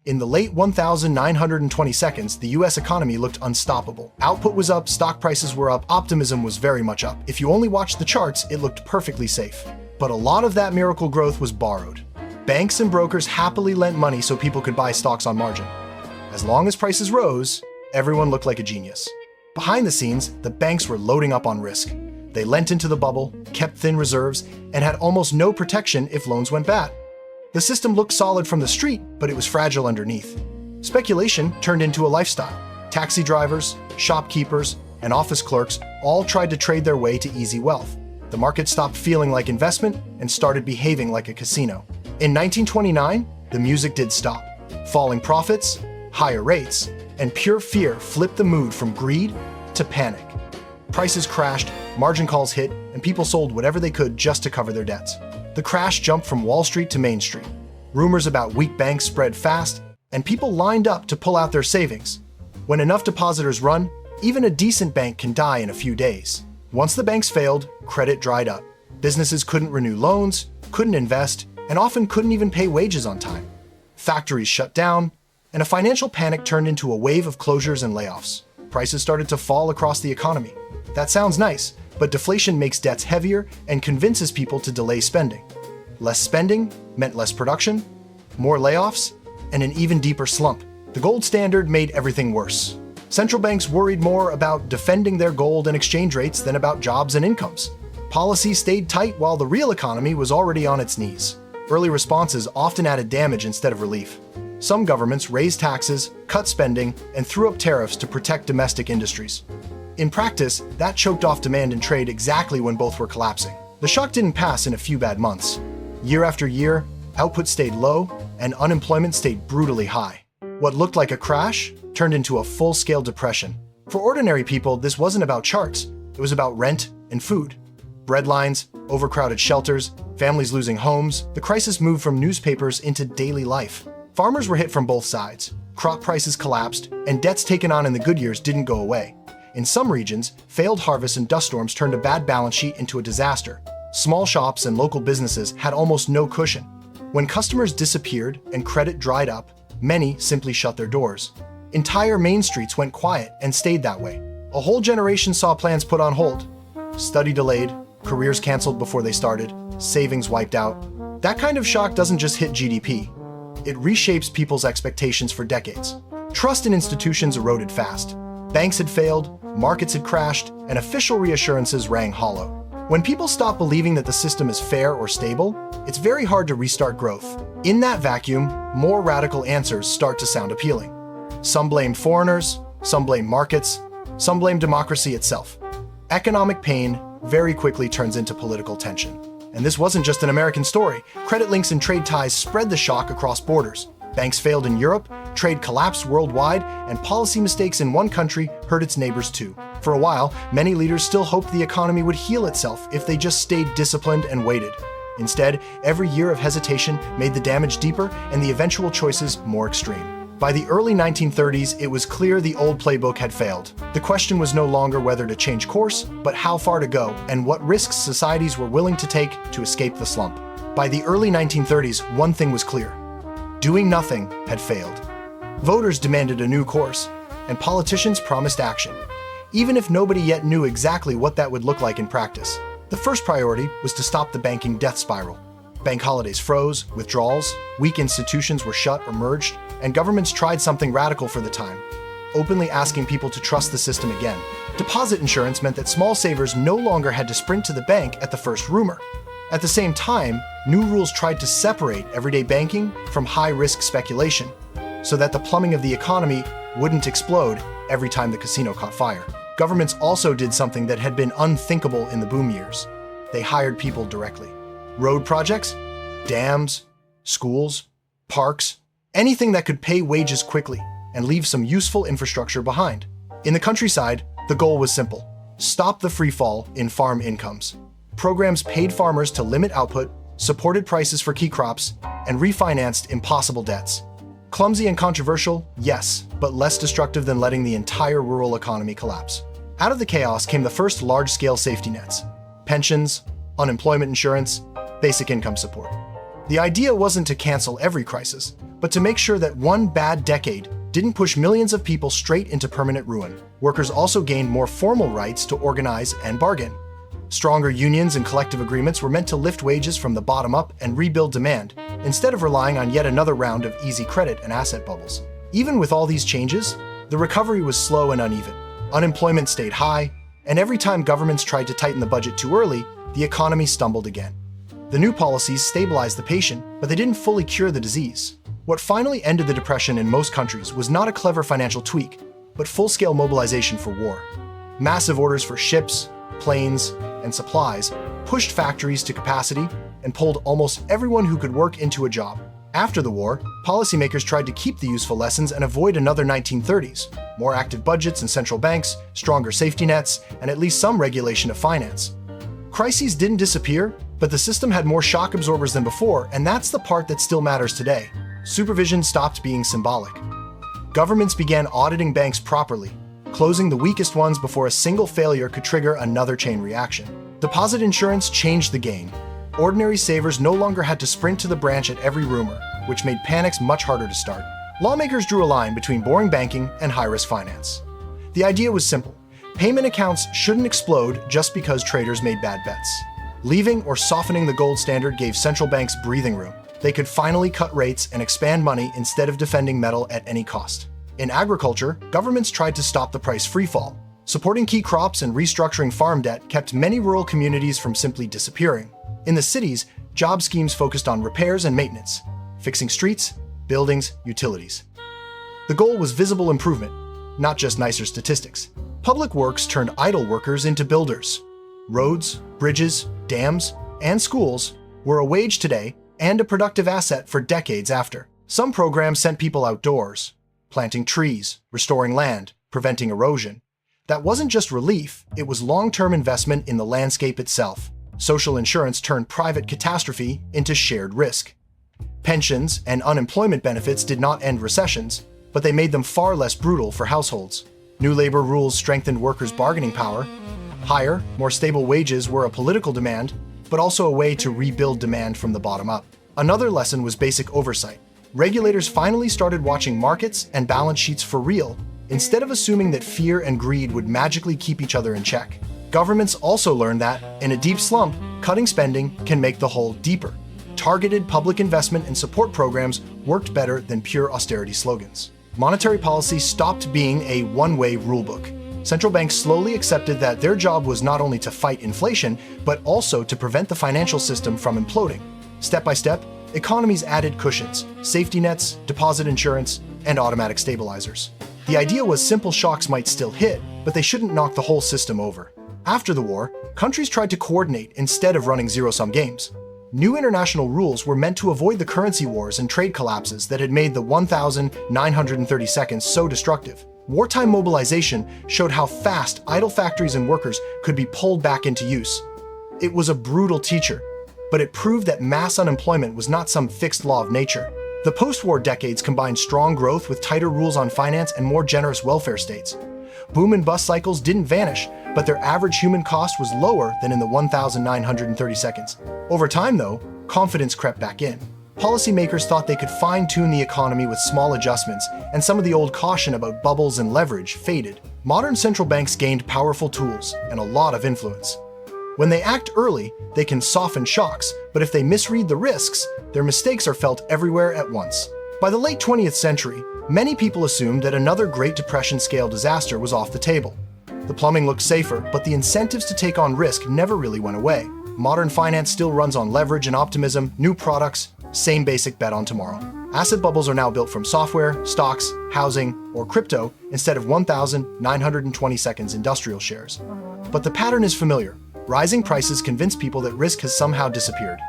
In the late 1920s, the US economy looked unstoppable. Output was up, stock prices were up, optimism was very much up. If you only watched the charts, it looked perfectly safe. But a lot of that miracle growth was borrowed. Banks and brokers happily lent money so people could buy stocks on margin. As long as prices rose, everyone looked like a genius. Behind the scenes, the banks were loading up on risk. They lent into the bubble, kept thin reserves, and had almost no protection if loans went bad. The system looked solid from the street, but it was fragile underneath. Speculation turned into a lifestyle. Taxi drivers, shopkeepers, and office clerks all tried to trade their way to easy wealth. The market stopped feeling like investment and started behaving like a casino. In 1929, the music did stop. Falling profits, higher rates, and pure fear flipped the mood from greed to panic. Prices crashed, margin calls hit, and people sold whatever they could just to cover their debts. The crash jumped from Wall Street to Main Street. Rumors about weak banks spread fast, and people lined up to pull out their savings. When enough depositors run, even a decent bank can die in a few days. Once the banks failed, credit dried up. Businesses couldn't renew loans, couldn't invest, and often couldn't even pay wages on time. Factories shut down, and a financial panic turned into a wave of closures and layoffs. Prices started to fall across the economy. That sounds nice, but deflation makes debts heavier and convinces people to delay spending. Less spending meant less production, more layoffs, and an even deeper slump. The gold standard made everything worse. Central banks worried more about defending their gold and exchange rates than about jobs and incomes. Policy stayed tight while the real economy was already on its knees. Early responses often added damage instead of relief. Some governments raised taxes, cut spending, and threw up tariffs to protect domestic industries. In practice, that choked off demand and trade exactly when both were collapsing. The shock didn't pass in a few bad months. Year after year, output stayed low, and unemployment stayed brutally high. What looked like a crash turned into a full-scale depression. For ordinary people, this wasn't about charts. It was about rent and food. Breadlines, overcrowded shelters, families losing homes. The crisis moved from newspapers into daily life. Farmers were hit from both sides. Crop prices collapsed, and debts taken on in the good years didn't go away. In some regions, failed harvests and dust storms turned a bad balance sheet into a disaster. Small shops and local businesses had almost no cushion. When customers disappeared and credit dried up, many simply shut their doors. Entire main streets went quiet and stayed that way. A whole generation saw plans put on hold. Study delayed, careers canceled before they started, savings wiped out. That kind of shock doesn't just hit GDP. It reshapes people's expectations for decades. Trust in institutions eroded fast. Banks had failed, markets had crashed, and official reassurances rang hollow. When people stop believing that the system is fair or stable, it's very hard to restart growth. In that vacuum, more radical answers start to sound appealing. Some blame foreigners, some blame markets, some blame democracy itself. Economic pain very quickly turns into political tension. And this wasn't just an American story. Credit links and trade ties spread the shock across borders. Banks failed in Europe, trade collapsed worldwide, and policy mistakes in one country hurt its neighbors too. For a while, many leaders still hoped the economy would heal itself if they just stayed disciplined and waited. Instead, every year of hesitation made the damage deeper and the eventual choices more extreme. By the early 1930s, it was clear the old playbook had failed. The question was no longer whether to change course, but how far to go and what risks societies were willing to take to escape the slump. By the early 1930s, one thing was clear. Doing nothing had failed. Voters demanded a new course, and politicians promised action, even if nobody yet knew exactly what that would look like in practice. The first priority was to stop the banking death spiral. Bank holidays froze, withdrawals, weak institutions were shut or merged, and governments tried something radical for the time, openly asking people to trust the system again. Deposit insurance meant that small savers no longer had to sprint to the bank at the first rumor. At the same time, new rules tried to separate everyday banking from high-risk speculation, so that the plumbing of the economy wouldn't explode every time the casino caught fire. Governments also did something that had been unthinkable in the boom years. They hired people directly. Road projects, dams, schools, parks, anything that could pay wages quickly and leave some useful infrastructure behind. In the countryside, the goal was simple: stop the free fall in farm incomes. Programs paid farmers to limit output, supported prices for key crops, and refinanced impossible debts. Clumsy and controversial, yes, but less destructive than letting the entire rural economy collapse. Out of the chaos came the first large-scale safety nets: pensions, unemployment insurance, basic income support. The idea wasn't to cancel every crisis, but to make sure that one bad decade didn't push millions of people straight into permanent ruin. Workers also gained more formal rights to organize and bargain. Stronger unions and collective agreements were meant to lift wages from the bottom up and rebuild demand, instead of relying on yet another round of easy credit and asset bubbles. Even with all these changes, the recovery was slow and uneven. Unemployment stayed high, and every time governments tried to tighten the budget too early, the economy stumbled again. The new policies stabilized the patient, but they didn't fully cure the disease. What finally ended the depression in most countries was not a clever financial tweak, but full-scale mobilization for war. Massive orders for ships, planes, and supplies pushed factories to capacity and pulled almost everyone who could work into a job. After the war, policymakers tried to keep the useful lessons and avoid another 1930s. More active budgets and central banks, stronger safety nets, and at least some regulation of finance. Crises didn't disappear, but the system had more shock absorbers than before, and that's the part that still matters today. Supervision stopped being symbolic. Governments began auditing banks properly, closing the weakest ones before a single failure could trigger another chain reaction. Deposit insurance changed the game. Ordinary savers no longer had to sprint to the branch at every rumor, which made panics much harder to start. Lawmakers drew a line between boring banking and high-risk finance. The idea was simple. Payment accounts shouldn't explode just because traders made bad bets. Leaving or softening the gold standard gave central banks breathing room. They could finally cut rates and expand money instead of defending metal at any cost. In agriculture, governments tried to stop the price freefall. Supporting key crops and restructuring farm debt kept many rural communities from simply disappearing. In the cities, job schemes focused on repairs and maintenance, fixing streets, buildings, utilities. The goal was visible improvement, not just nicer statistics. Public works turned idle workers into builders. Roads, bridges, dams, and schools were a wage today and a productive asset for decades after. Some programs sent people outdoors, planting trees, restoring land, preventing erosion. That wasn't just relief, it was long-term investment in the landscape itself. Social insurance turned private catastrophe into shared risk. Pensions and unemployment benefits did not end recessions, but they made them far less brutal for households. New labor rules strengthened workers' bargaining power. Higher, more stable wages were a political demand, but also a way to rebuild demand from the bottom up. Another lesson was basic oversight. Regulators finally started watching markets and balance sheets for real, instead of assuming that fear and greed would magically keep each other in check. Governments also learned that, in a deep slump, cutting spending can make the hole deeper. Targeted public investment and support programs worked better than pure austerity slogans. Monetary policy stopped being a one-way rulebook. Central banks slowly accepted that their job was not only to fight inflation, but also to prevent the financial system from imploding. Step by step, economies added cushions, safety nets, deposit insurance, and automatic stabilizers. The idea was simple shocks might still hit, but they shouldn't knock the whole system over. After the war, countries tried to coordinate instead of running zero-sum games. New international rules were meant to avoid the currency wars and trade collapses that had made the 1,930 seconds so destructive. Wartime mobilization showed how fast idle factories and workers could be pulled back into use. It was a brutal teacher, but it proved that mass unemployment was not some fixed law of nature. The post-war decades combined strong growth with tighter rules on finance and more generous welfare states. Boom and bust cycles didn't vanish, but their average human cost was lower than in the 1,930 seconds. Over time, though, confidence crept back in. Policymakers thought they could fine-tune the economy with small adjustments, and some of the old caution about bubbles and leverage faded. Modern central banks gained powerful tools and a lot of influence. When they act early, they can soften shocks, but if they misread the risks, their mistakes are felt everywhere at once. By the late 20th century, many people assumed that another Great Depression-scale disaster was off the table. The plumbing looked safer, but the incentives to take on risk never really went away. Modern finance still runs on leverage and optimism, new products, same basic bet on tomorrow. Asset bubbles are now built from software, stocks, housing, or crypto instead of 1,920 seconds industrial shares. But the pattern is familiar. Rising prices convince people that risk has somehow disappeared.